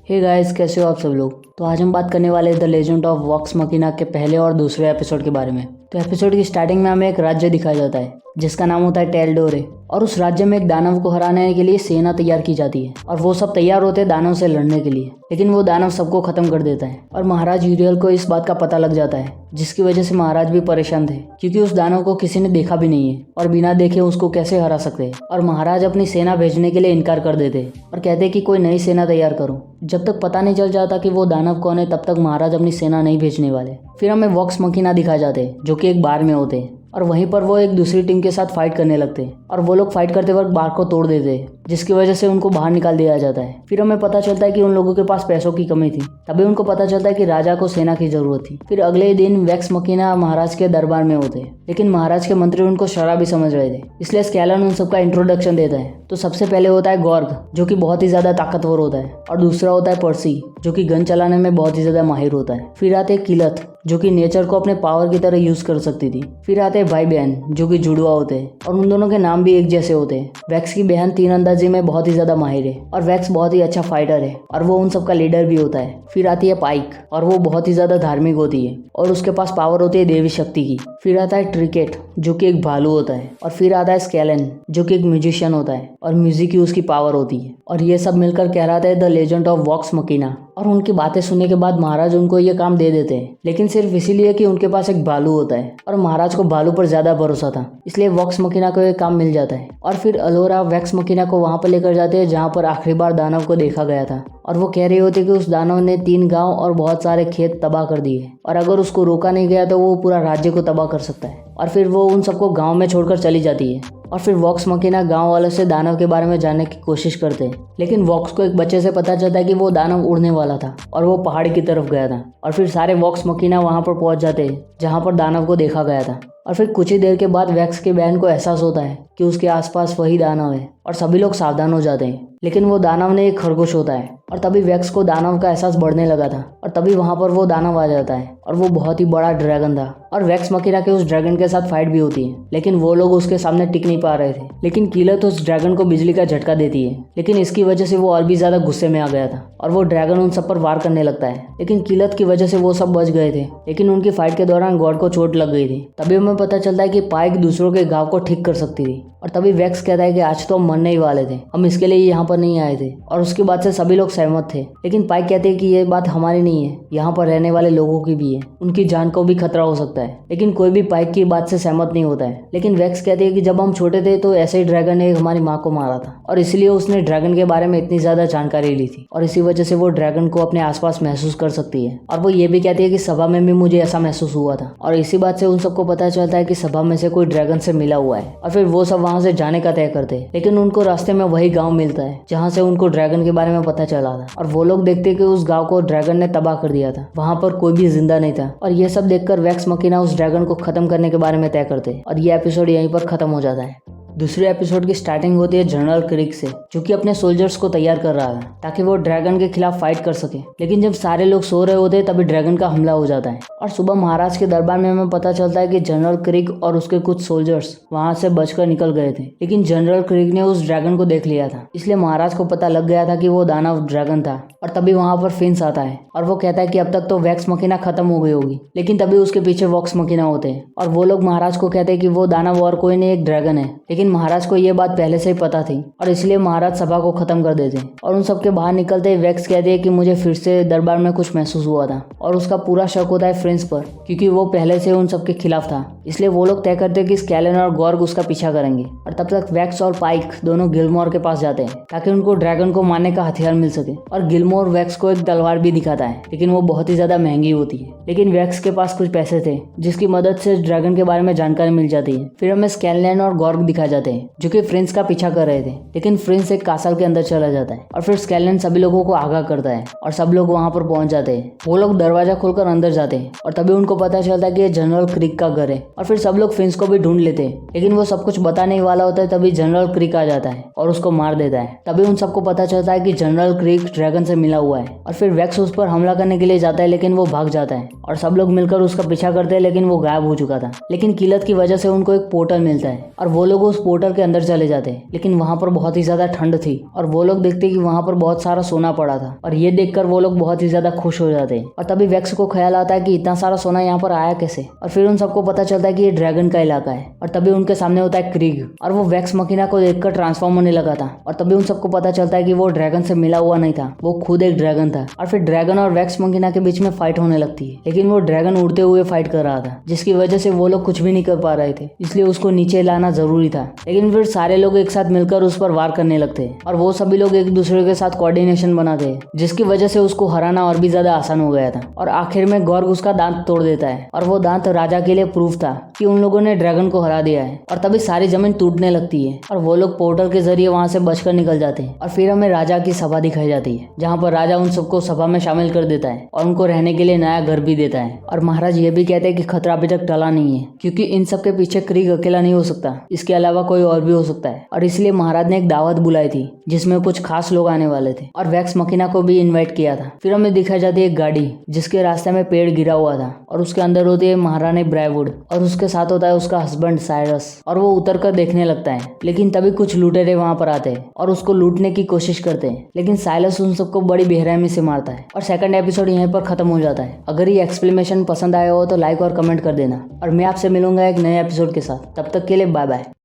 Hey guys, कैसे हो आप सब लोग। तो आज हम बात करने वाले द लेजेंड ऑफ वॉक्स मकीना के पहले और दूसरे एपिसोड के बारे में। तो एपिसोड की स्टार्टिंग में हमें एक राज्य दिखाया जाता है जिसका नाम होता है टेलडोरे, और उस राज्य में एक दानव को हराने के लिए सेना तैयार की जाती है और वो सब तैयार होते हैं दानव से लड़ने के लिए। लेकिन वो दानव सबको खत्म कर देता है और महाराज यूरियल को इस बात का पता लग जाता है, जिसकी वजह से महाराज भी परेशान थे क्योंकि उस दानव को किसी ने देखा भी नहीं है और बिना देखे उसको कैसे हरा सकते हैं। और महाराज अपनी सेना भेजने के लिए इनकार कर देते और कहते कि कोई नई सेना तैयार करो। जब तक पता नहीं चल जाता कि वो दानव कौन है तब तक महाराज अपनी सेना नहीं भेजने वाले। फिर हमें वॉक्स मकीना दिखाए जाते हैं जो कि एक बार में होते हैं और वहीं पर वो एक दूसरी टीम के साथ फाइट करने लगते हैं और वो लोग फाइट करते वक्त बार को तोड़ देते हैं, जिसकी वजह से उनको बाहर निकाल दिया जाता है। फिर हमें पता चलता है कि उन लोगों के पास पैसों की कमी थी, तभी उनको पता चलता है कि राजा को सेना की जरूरत थी। फिर अगले दिन वैक्स मकीना महाराज के दरबार में होते हैं, लेकिन महाराज के मंत्री उनको शराबी समझ रहे थे, इसलिए स्कैलन उन सबका इंट्रोडक्शन देता है। तो सबसे पहले होता है गॉर्ग, जो कि बहुत ही ज्यादा ताकतवर होता है, और दूसरा होता है पर्सी, जो कि गन चलाने में बहुत ही ज्यादा माहिर होता है। फिर आते हैं किलत, जो कि नेचर को अपने पावर की तरह यूज कर सकती थी। फिर आते हैं भाई बहन, जो कि जुड़वा होते हैं और उन दोनों के नाम भी एक जैसे होते हैं। वैक्स की बहन तीरंदाजी में बहुत ही ज्यादा माहिर है और वैक्स बहुत ही अच्छा फाइटर है और वो उन सबका लीडर भी होता है। फिर आती है पाइक, और वो बहुत ही ज्यादा धार्मिक होती है और उसके पास पावर होती है देवी शक्ति की। फिर आता है ट्रिकेट, जो कि एक भालू होता है। और फिर आता है स्केलन, जो कि एक म्यूजिशियन होता है और म्यूजिक की उसकी पावर होती है। और ये सब मिलकर कहलाता है द लेजेंड ऑफ वॉक्स मकीना। और उनकी बातें सुनने के बाद महाराज उनको ये काम दे देते हैं, लेकिन सिर्फ इसीलिए कि उनके पास एक भालू होता है और महाराज को भालू पर ज्यादा भरोसा था, इसलिए वॉक्स मकीना को ये काम मिल जाता है। और फिर अलोरा वैक्स मकीना को वहां पर लेकर जाते हैं जहां पर आखिरी बार दानव को देखा गया था, और वो कह रही होती कि उस दानव ने 3 गांव और बहुत सारे खेत तबाह कर दिए और अगर उसको रोका नहीं गया तो वो पूरा राज्य को तबाह कर सकता है। और फिर वो उन सबको गांव में छोड़कर चली जाती है। और फिर वॉक्स मकीना गांव वालों से दानव के बारे में जानने की कोशिश करते हैं, लेकिन वॉक्स को एक बच्चे से पता चलता है कि वो दानव उड़ने वाला था और वो पहाड़ी की तरफ गया था। और फिर सारे वॉक्स मकीना वहां पर पहुंच जाते हैं जहां पर दानव को देखा गया था। और फिर कुछ ही देर के बाद वैक्स की बहन को एहसास होता है कि उसके आसपास वही दानव है और सभी लोग सावधान हो जाते हैं, लेकिन वो दानव ने एक खरगोश होता है। और तभी वैक्स को दानव का एहसास बढ़ने लगा था और तभी वहां पर वो दानव आ जाता है और वो बहुत ही बड़ा ड्रैगन था और वैक्स मकीना के उस ड्रैगन के साथ फाइट भी होती है, लेकिन वो लोग उसके सामने टिक नहीं पा रहे थे। लेकिन किलत उस ड्रैगन को बिजली का झटका देती है, लेकिन इसकी वजह से वो और भी ज्यादा गुस्से में आ गया था और वो ड्रैगन उन सब पर वार करने लगता है। लेकिन किलत की वजह से वो सब बच गए थे, लेकिन उनकी फाइट के दौरान गॉड को चोट लग गई थी। तभी हमें पता चलता है कि पाइक दूसरों के घाव को ठीक कर सकती थी। और तभी वैक्स कहता है कि आज तो हम मरने ही वाले थे, हम इसके लिए यहाँ पर नहीं आए थे। और उसके बाद से सभी लोग सहमत थे, लेकिन पाइक कहते हैं कि ये बात हमारी नहीं है, यहाँ पर रहने वाले लोगों की भी है, उनकी जान को भी खतरा हो सकता है। लेकिन कोई भी पाइक की बात से सहमत नहीं होता है। लेकिन वैक्स कहते हैं कि जब हम छोटे थे तो ऐसे ही ड्रैगन ने हमारी माँ को मारा था और इसलिए उसने ड्रैगन के बारे में इतनी ज्यादा जानकारी ली थी और इसी वजह से वो ड्रैगन को अपने आसपास महसूस कर सकती है। और वो ये भी कहती है कि सभा में भी मुझे ऐसा महसूस हुआ था और इसी बात से उन सबको पता चलता है कि सभा में से कोई ड्रैगन से मिला हुआ है। और फिर वो सब वहां से जाने का तय करते हैं, लेकिन उनको रास्ते में वही गांव मिलता है जहां से उनको ड्रैगन के बारे में पता चला था। और वो लोग देखते कि उस गांव को ड्रैगन ने तबाह कर दिया था, वहां पर कोई भी जिंदा नहीं था। और ये सब देखकर वैक्स मकीना उस ड्रैगन को खत्म करने के बारे में तय करते हैं और ये एपिसोड यहीं पर खत्म हो जाता है। दूसरे एपिसोड की स्टार्टिंग होती है जनरल क्रिक से, जो कि अपने सोल्जर्स को तैयार कर रहा था ताकि वो ड्रैगन के खिलाफ फाइट कर सके। लेकिन जब सारे लोग सो रहे होते हैं तभी ड्रैगन का हमला हो जाता है और सुबह महाराज के दरबार में हमें पता चलता है कि जनरल क्रिक और उसके कुछ सोल्जर्स वहां से बचकर निकल गए थे। लेकिन जनरल क्रिक ने उस ड्रैगन को देख लिया था, इसलिए महाराज को पता लग गया था कि वो दानव ड्रैगन था। और तभी वहां पर फिंस आता है और वो कहता है कि अब तक तो वैक्स मकीना खत्म हो गई होगी, लेकिन तभी उसके पीछे वॉक्स मकीना होते हैं और वो लोग महाराज को कहते हैं कि वो दानव और कोई नहीं एक ड्रैगन है। लेकिन महाराज को ये पहले से ही पता थी और इसलिए महाराज सभा को खत्म कर देते हैं। और उन सबके बाहर निकलते ही वैक्स कहते हैं कि मुझे फिर से दरबार में कुछ महसूस हुआ था और उसका पूरा शक होता है फ्रेंड्स पर, क्योंकि वो पहले से उन सबके खिलाफ था। इसलिए वो लोग तय करते हैं कि स्कैलन और गॉर्ग उसका पीछा करेंगे। और तब तक वैक्स और पाइक दोनों गिलमोर के पास जाते हैं ताकि उनको ड्रैगन को मारने का हथियार मिल सके। और गिलमोर वैक्स को एक तलवार भी दिखाता है, लेकिन वो बहुत ही ज्यादा महंगी होती है। लेकिन वैक्स के पास कुछ पैसे थे जिसकी मदद से ड्रैगन के बारे में जानकारी मिल जाती है। फिर हमें स्कैलन और गॉर्ग दिखाए जाते हैं जो कि फ्रेंड्स का पीछा कर रहे थे, लेकिन फ्रेंड्स एक कासल के अंदर चला जाता है और फिर स्कैलन सभी लोगों को आगाह करता है और सब लोग वहां पर पहुंच जाते हैं। वो लोग दरवाजा खोलकर अंदर जाते हैं और तभी उनको पता चलता है कि ये जनरल क्रिक का घर है। और फिर सब लोग फ्रेंड्स को भी ढूंढ लेते हैं, लेकिन वो सब कुछ बताने ही वाला होता है। तभी जनरल क्रिक आ जाता है और उसको मार देता है। तभी उन सबको पता चलता है कि जनरल क्रिक ड्रैगन से मिला हुआ है और फिर वैक्स उस पर हमला करने के लिए जाता है, लेकिन वो भाग जाता है और सब लोग मिलकर उसका पीछा करते हैं, लेकिन वो गायब हो चुका था। लेकिन किलत की वजह से उनको एक पोर्टल मिलता है और वो लोग उस पोर्टल के अंदर चले जाते हैं, लेकिन वहाँ पर बहुत ही ज्यादा ठंड थी और वो लोग देखते हैं कि वहाँ पर बहुत सारा सोना पड़ा था और ये देखकर वो लोग बहुत ही ज्यादा खुश हो जाते हैं। और तभी वैक्स को ख्याल आता है कि इतना सारा सोना यहाँ पर आया कैसे, और फिर उन सबको पता चलता है कि ये ड्रैगन का इलाका है। और तभी उनके सामने होता है क्रिग और वो वैक्स मकीना को देखकर ट्रांसफॉर्म होने लगा था। और तभी उन सबको पता चलता है कि वो ड्रैगन से मिला हुआ नहीं था, वो खुद एक ड्रैगन था। और फिर ड्रैगन और वैक्स मकीना के बीच में फाइट होने लगती है, लेकिन वो ड्रैगन उड़ते हुए फाइट कर रहा था, जिसकी वजह से वो लोग कुछ भी नहीं कर पा रहे थे, इसलिए उसको नीचे लाना जरूरी था। लेकिन फिर सारे लोग एक साथ मिलकर उस पर वार करने लगते हैं और वो सभी लोग एक दूसरे के साथ कोऑर्डिनेशन बनाते हैं, जिसकी वजह से उसको हराना और भी ज्यादा आसान हो गया था। और आखिर में गॉर्ग उसका दांत तोड़ देता है और वो दांत राजा के लिए प्रूफ था कि उन लोगों ने ड्रैगन को हरा दिया है। और तभी सारी जमीन टूटने लगती है और वो लोग पोर्टल के जरिए वहां से बचकर निकल जाते हैं। और फिर हमें राजा की सभा दिखाई जाती है, जहाँ पर राजा उन सबको सभा में शामिल कर देता है और उनको रहने के लिए नया घर भी देता है। और महाराज ये भी कहते हैं कि खतरा अभी तक टला नहीं है, क्योंकि इन सब के पीछे क्रिग अकेला नहीं हो सकता, इसके अलावा कोई और भी हो सकता है। और इसलिए महाराज ने एक दावत बुलाई थी जिसमें कुछ खास लोग आने वाले थे और वैक्स मकीना को भी इनवाइट किया था। फिर हमें दिखाई जाती है एक गाड़ी जिसके रास्ते में पेड़ गिरा हुआ था और उसके अंदर होती है महारानी ब्राइवुड और उसके साथ होता है उसका हस्बैंड साइरस। और वो उतर कर देखने लगता है, लेकिन तभी कुछ लुटेरे वहां पर आते हैं और उसको लूटने की कोशिश करते हैं, लेकिन साइरस उन सबको बड़ी बेरहमी से मारता है। और सेकंड एपिसोड यहीं पर खत्म हो जाता है। अगर ये एक्सप्लेनेशन पसंद आया हो तो लाइक और कमेंट कर देना और मैं आपसे मिलूंगा एक नए एपिसोड के साथ। तब तक के लिए बाय बाय।